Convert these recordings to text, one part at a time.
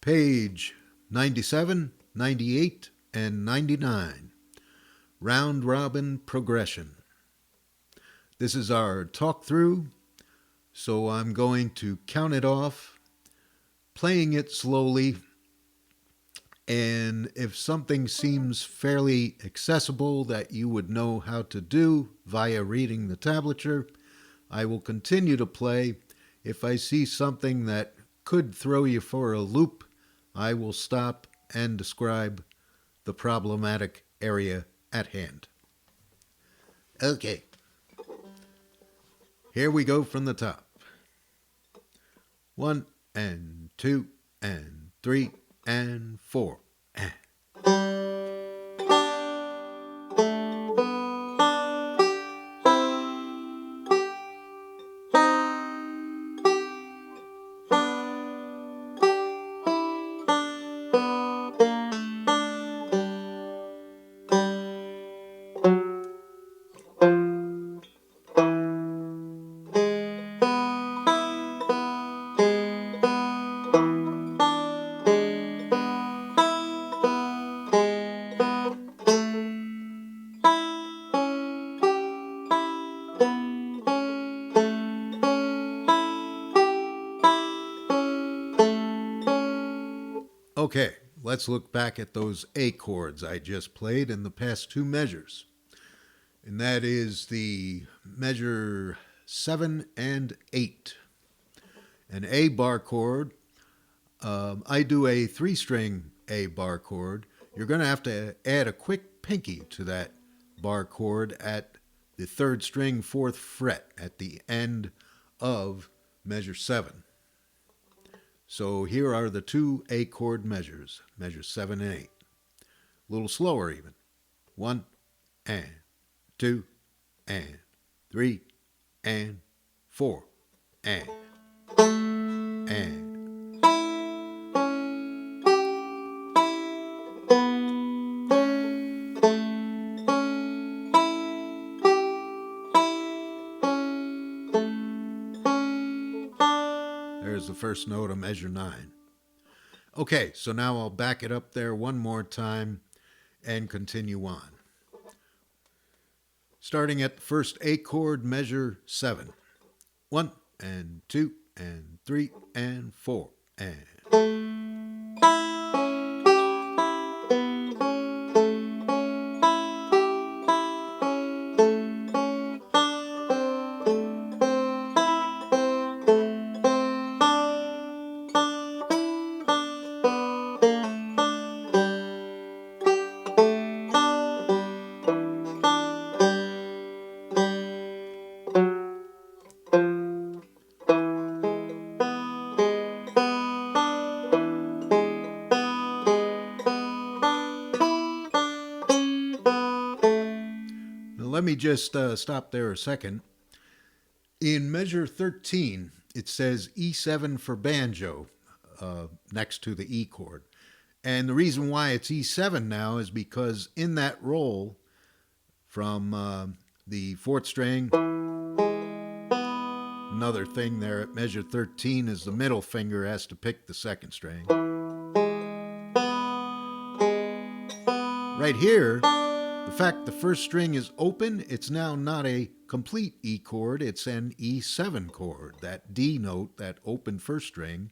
Page 97, 98, and 99. Round Robin Progression. This is our talk-through, so I'm going to count it off, playing it slowly, and if something seems fairly accessible that you would know how to do via reading the tablature, I will continue to play. If I see something that could throw you for a loop, I will stop and describe the problematic area at hand. Okay, here we go from the top. 1 and 2 and 3 and 4. Okay, let's look back at those A chords I just played in the past two measures. And that is the measure 7 and 8. An A bar chord. I do a 3-string A bar chord. You're going to have to add a quick pinky to that bar chord at the 3rd string, 4th fret at the end of measure 7. So here are the two A chord measures, measures 7 and 8. A little slower even. 1 and 2 and 3 and 4 and. There's the first note of measure 9. Okay, so now I'll back it up there one more time and continue on. Starting at the first A chord, measure 7. 1 and 2 and 3 and 4 and. Let me just stop there a second. In measure 13, it says E7 for banjo next to the E chord. And the reason why it's E7 now is because in that roll from the 4th string, another thing there at measure 13 is the middle finger has to pick the 2nd string. Right here, the fact the 1st string is open, it's now not a complete E chord, it's an E7 chord. That D note, that open 1st string,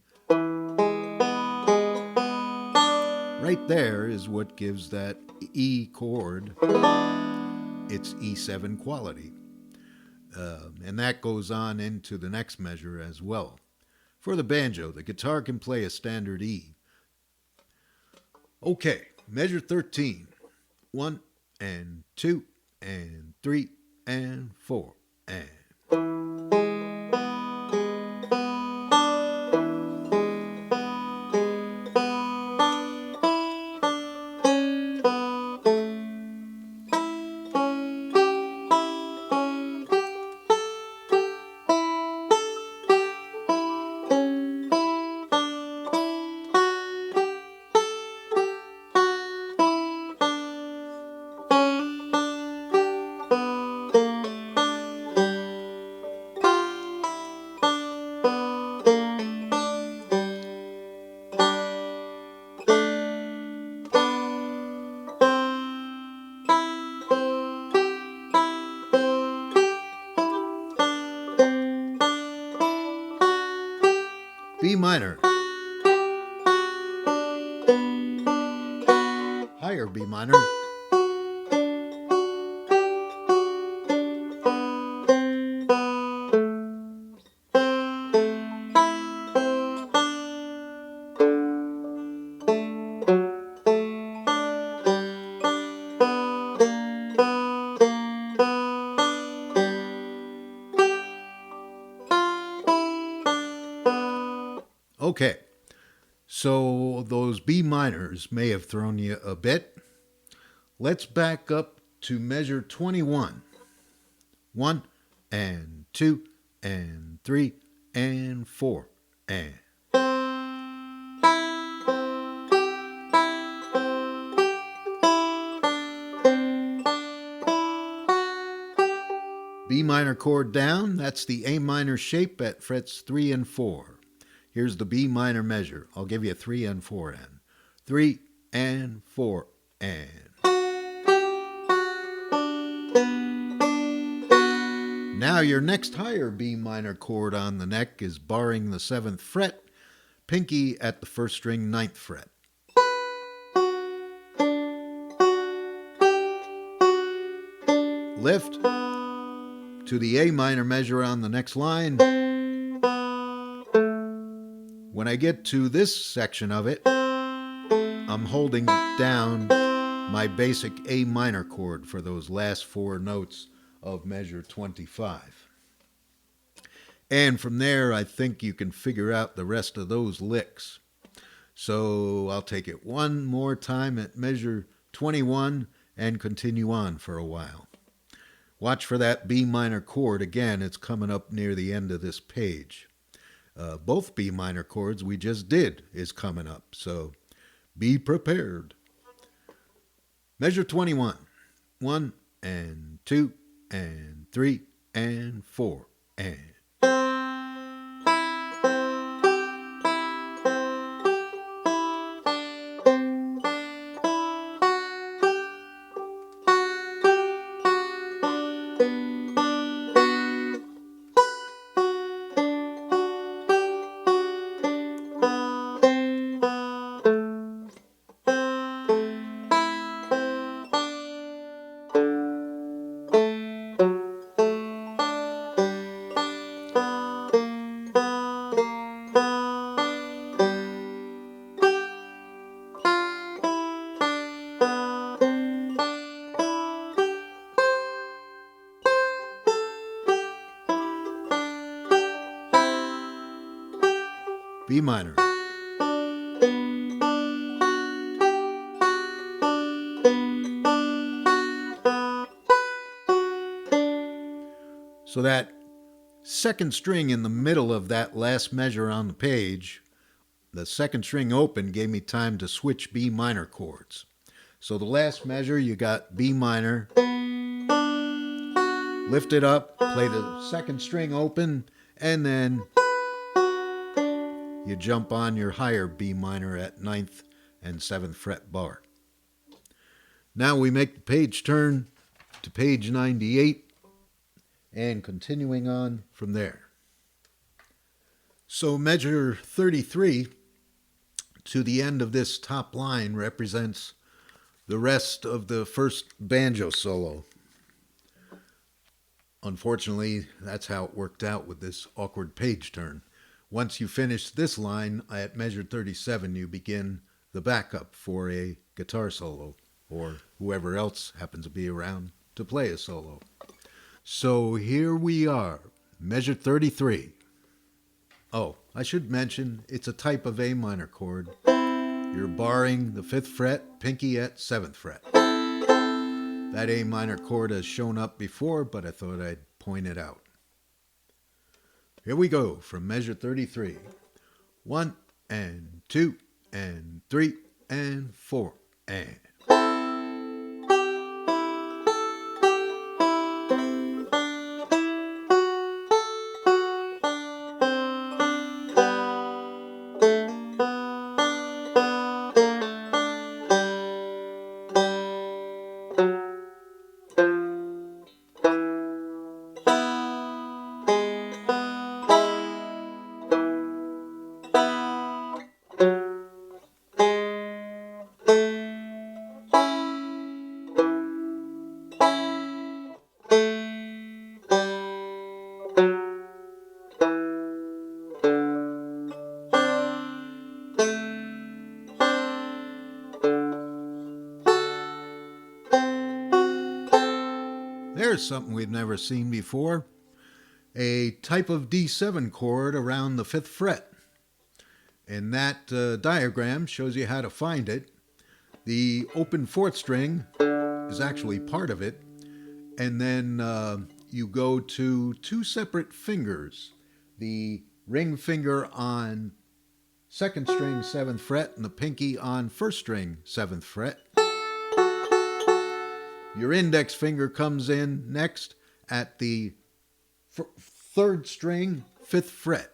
right there is what gives that E chord its E7 quality. And that goes on into the next measure as well. For the banjo, the guitar can play a standard E. Okay, measure 13. 1 and 2 and 3 and 4 and. minor, higher B minor, Okay, so those B minors may have thrown you a bit. Let's back up to measure 21. 1 and 2 and 3 and 4 and. B minor chord down, that's the A minor shape at frets 3 and 4. Here's the B minor measure. I'll give you 3 and 4 and. 3 and 4 and. Now your next higher B minor chord on the neck is barring the 7th fret, pinky at the 1st string 9th fret. Lift to the A minor measure on the next line. When I get to this section of it, I'm holding down my basic A minor chord for those last 4 notes of measure 25. And from there, I think you can figure out the rest of those licks. So I'll take it one more time at measure 21 and continue on for a while. Watch for that B minor chord. Again, it's coming up near the end of this page. Both B minor chords we just did is coming up, so be prepared. Measure 21. 1 and 2 and 3 and 4 and. B minor. So that second string in the middle of that last measure on the page, the second string open gave me time to switch B minor chords. So the last measure, you got B minor, lift it up, play the second string open, and then you jump on your higher B minor at 9th and 7th fret bar. Now we make the page turn to page 98 and continuing on from there. So measure 33 to the end of this top line represents the rest of the first banjo solo. Unfortunately, that's how it worked out with this awkward page turn. Once you finish this line at measure 37, you begin the backup for a guitar solo or whoever else happens to be around to play a solo. So here we are, measure 33. Oh, I should mention it's a type of A minor chord. You're barring the 5th fret, pinky at 7th fret. That A minor chord has shown up before, but I thought I'd point it out. Here we go from measure 33. 1 and 2 and 3 and 4 and. there's something we've never seen before. A type of D7 chord around the 5th fret. And that diagram shows you how to find it. The open 4th string is actually part of it. And then you go to 2 separate fingers. The ring finger on 2nd string 7th fret and the pinky on 1st string 7th fret. Your index finger comes in next at the 3rd string 5th fret.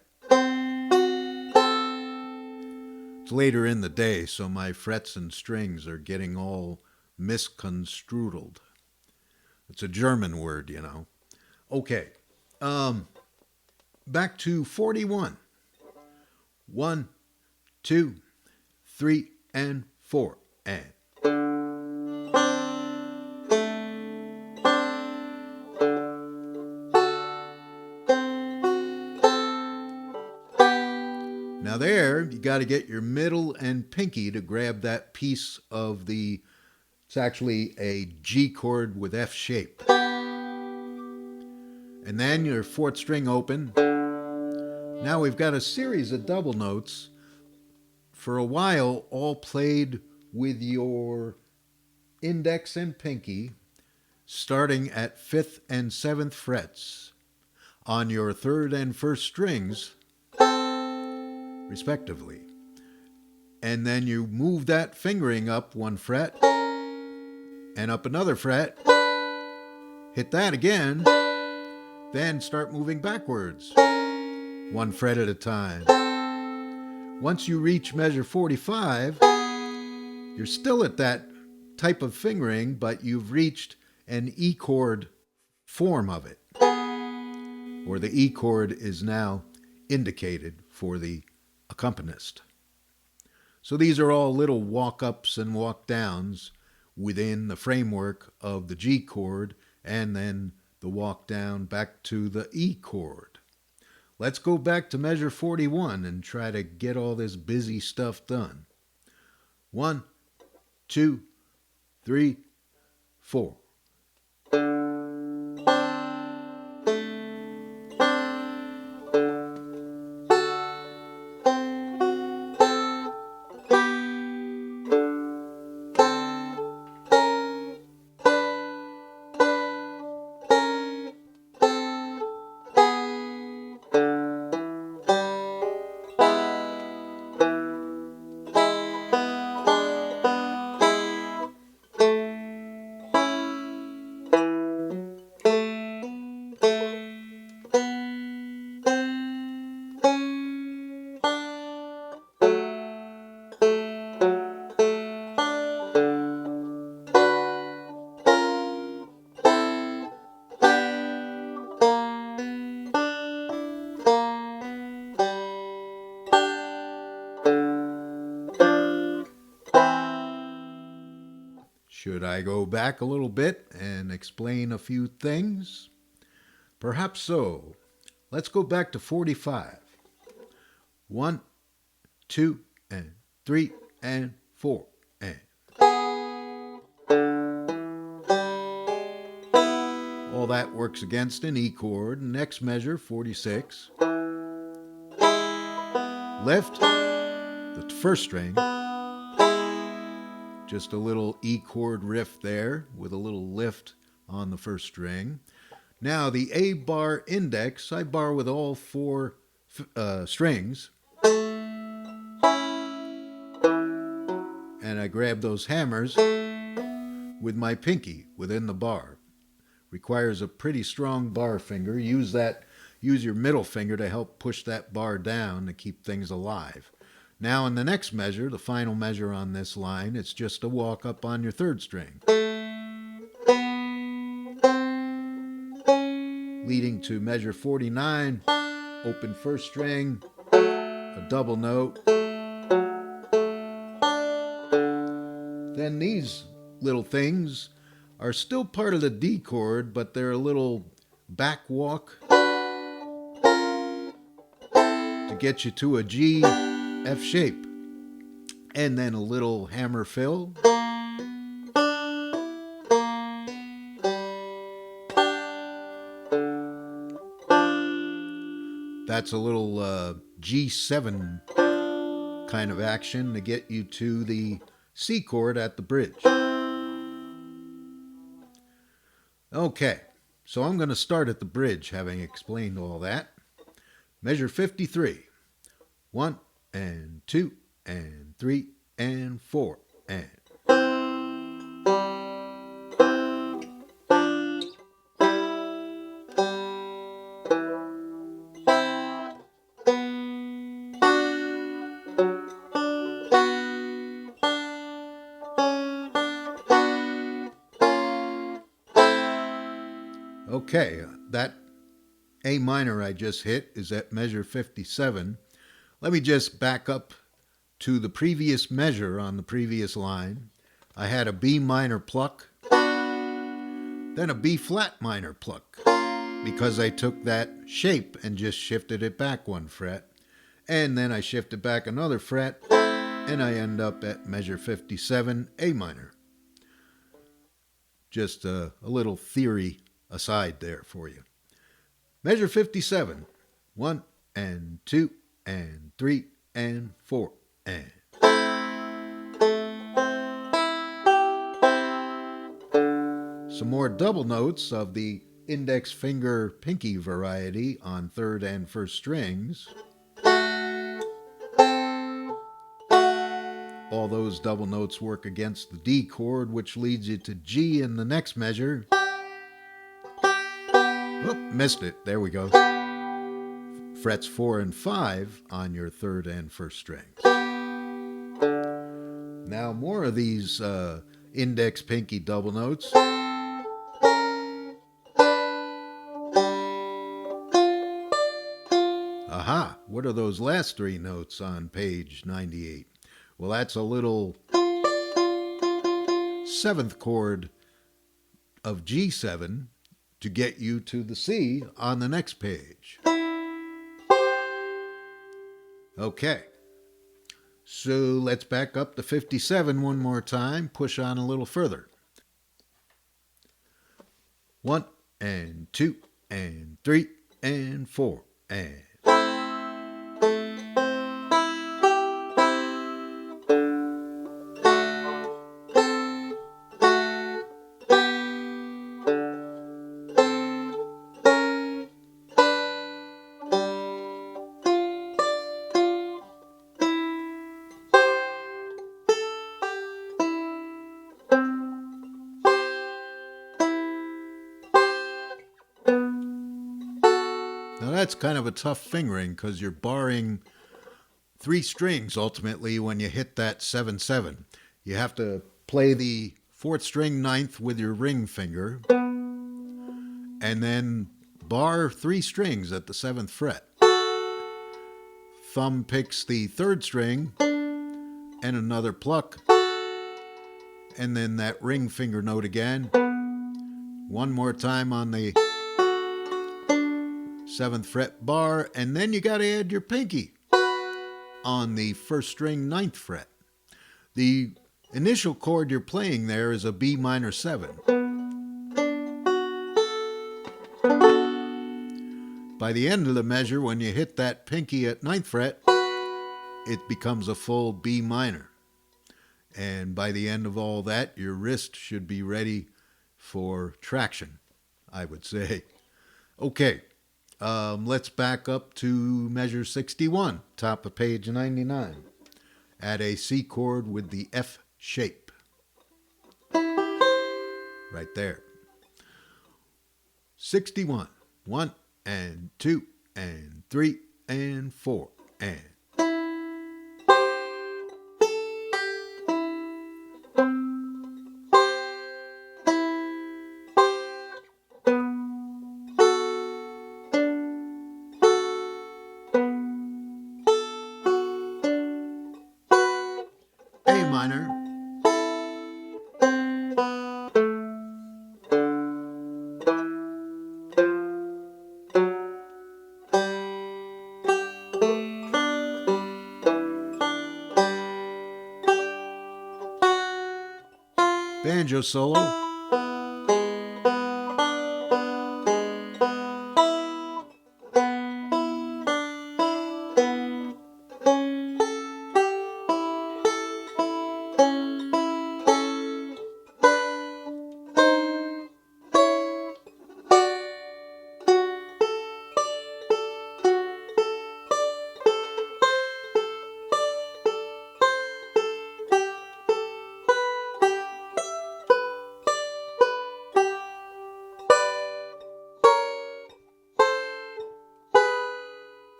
It's later in the day, so my frets and strings are getting all misconstrued. It's a German word, you know. Okay, back to 41. 1, 2, 3, and 4, and. Now there, you got to get your middle and pinky to grab that piece of the, it's actually a G chord with F shape. And then your 4th string open. Now we've got a series of double notes, for a while all played with your index and pinky, starting at 5th and 7th frets on your 3rd and 1st strings, respectively. And then you move that fingering up 1 fret and up another fret, hit that again, then start moving backwards 1 fret at a time. Once you reach measure 45, you're still at that type of fingering, but you've reached an E chord form of it, or the E chord is now indicated for the accompanist. So these are all little walk-ups and walk-downs within the framework of the G chord and then the walk-down back to the E chord. Let's go back to measure 41 and try to get all this busy stuff done. 1, 2, 3, 4. Should I go back a little bit and explain a few things? Perhaps so. Let's go back to 45. 1, 2, and 3, and 4, and. All that works against an E chord. Next measure, 46. Lift the 1st string. Just a little E chord riff there with a little lift on the 1st string. Now the A bar index, I bar with all 4 strings. And I grab those hammers with my pinky within the bar. Requires a pretty strong bar finger. Use your middle finger to help push that bar down to keep things alive. Now in the next measure, the final measure on this line, it's just a walk up on your 3rd string, leading to measure 49, open 1st string, a double note. Then these little things are still part of the D chord, but they're a little back walk to get you to a G F shape, and then a little hammer fill, that's a little G7 kind of action to get you to the C chord at the bridge. Okay, so I'm going to start at the bridge, having explained all that. Measure 53. 1 and 2 and 3 and 4 and. Okay, that A minor I just hit is at measure 57. Let me just back up to the previous measure on the previous line. I had a B minor pluck, then a B flat minor pluck, because I took that shape and just shifted it back one fret, and then I shifted back another fret, and I end up at measure 57, A minor. Just a little theory aside there for you. Measure 57. 1 and 2 and 3 and 4 and. Some more double notes of the index finger pinky variety on third and first strings. All those double notes work against the D chord, which leads you to G in the next measure. Oh, missed it. There we go. Frets 4 and 5 on your third and first strings. Now more of these index pinky double notes. Aha, what are those last three notes on page 98? Well, that's a little seventh chord of G7 to get you to the C on the next page. Okay, so let's back up to 57 one more time, push on a little further. 1 and 2 and 3 and 4 and. Now that's kind of a tough fingering because you're barring three strings ultimately when you hit that 7/7. You have to play the fourth string ninth with your ring finger and then bar three strings at the 7th fret. Thumb picks the third string and another pluck, and then that ring finger note again. One more time on the 7th fret bar, and then you got to add your pinky on the first string 9th fret. The initial chord you're playing there is a B minor 7. By the end of the measure, when you hit that pinky at 9th fret, it becomes a full B minor. And by the end of all that, your wrist should be ready for traction, I would say. Okay. Let's back up to measure 61, top of page 99. Add a C chord with the F shape. Right there. 61. 1 and 2 and 3 and 4 and. A minor, banjo solo,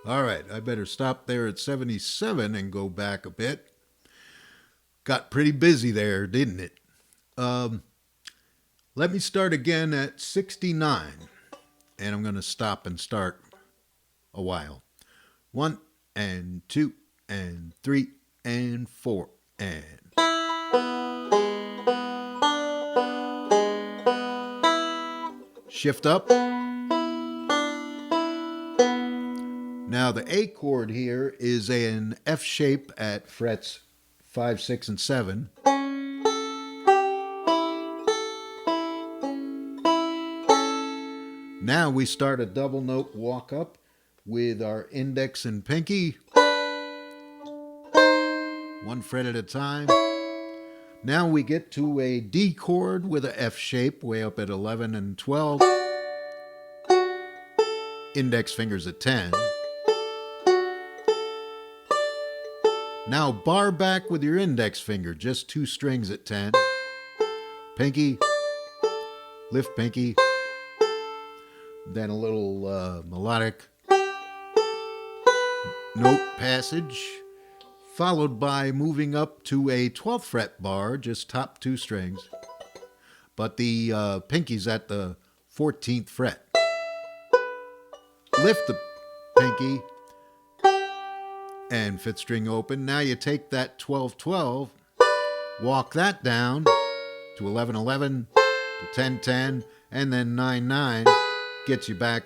All right, I better stop there at 77 and go back a bit. Got pretty busy there, didn't it? Let me start again at 69, and I'm going to stop and start a while. 1 and 2 and 3 and 4 and. Shift up. Now the A chord here is an F shape at frets 5, 6, and 7. Now we start a double note walk up with our index and pinky, 1 fret at a time. Now we get to a D chord with a F shape way up at 11 and 12. Index fingers at 10. Now bar back with your index finger, just 2 strings at 10. Pinky, lift pinky, then a little melodic note passage, followed by moving up to a 12th fret bar, just top 2 strings, but the pinky's at the 14th fret. Lift the pinky and 5th string open. Now you take that 12-12, walk that down to 11-11, to 10-10, and then 9-9 gets you back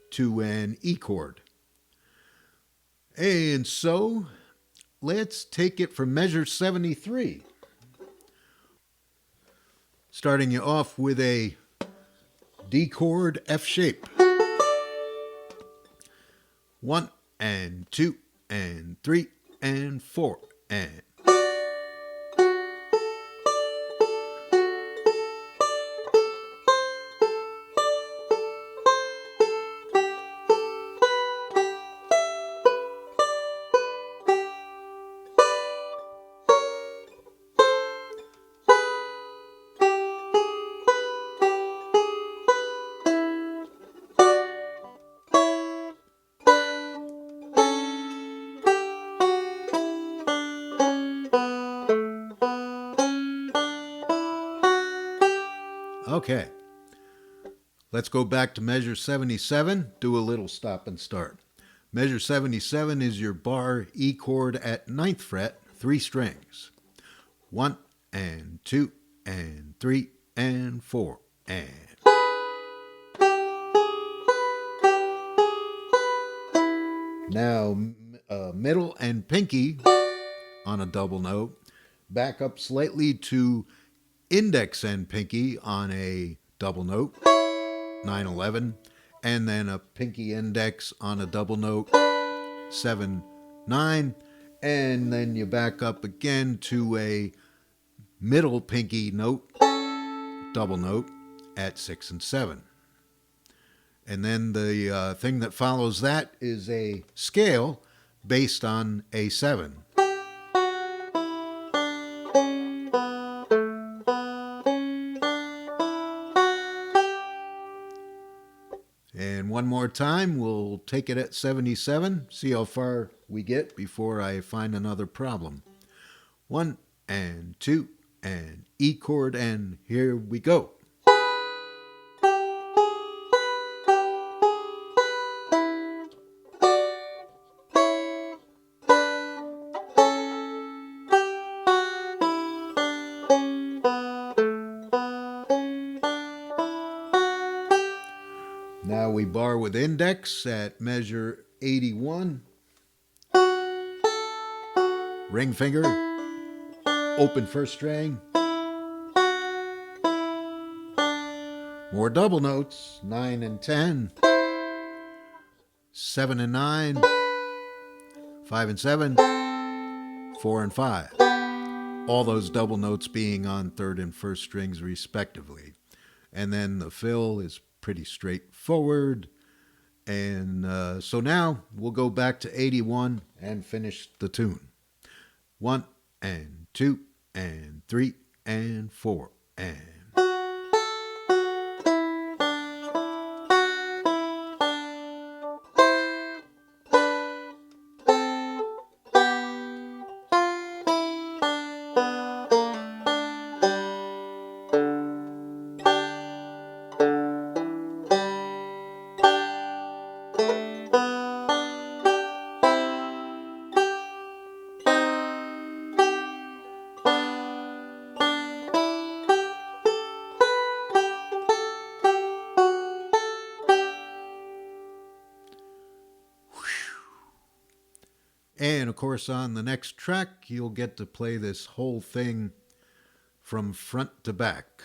to an E chord. And so let's take it from measure 73. Starting you off with a D chord F shape. 1 and 2 and 3 and 4 and. Okay, let's go back to measure 77, do a little stop and start. Measure 77 is your bar E chord at 9th fret, 3 strings. 1 and 2 and 3 and 4 and. Now middle and pinky on a double note, back up slightly to index and pinky on a double note, 9-11, and then a pinky index on a double note, 7-9, and then you back up again to a middle pinky note, double note, at 6 and 7. And then the thing that follows that is a scale based on A7. And one more time, we'll take it at 77, see how far we get before I find another problem. 1 and 2 and E chord, and here we go. Now we bar with index at measure 81. Ring finger, open 1st string. More double notes, 9 and 10, 7 and 9, 5 and 7, 4 and 5. All those double notes being on 3rd and 1st strings respectively. And then the fill is pretty straightforward. And so now we'll go back to 81 and finish the tune. 1 and 2 and 3 and 4 and. And of course, on the next track, you'll get to play this whole thing from front to back.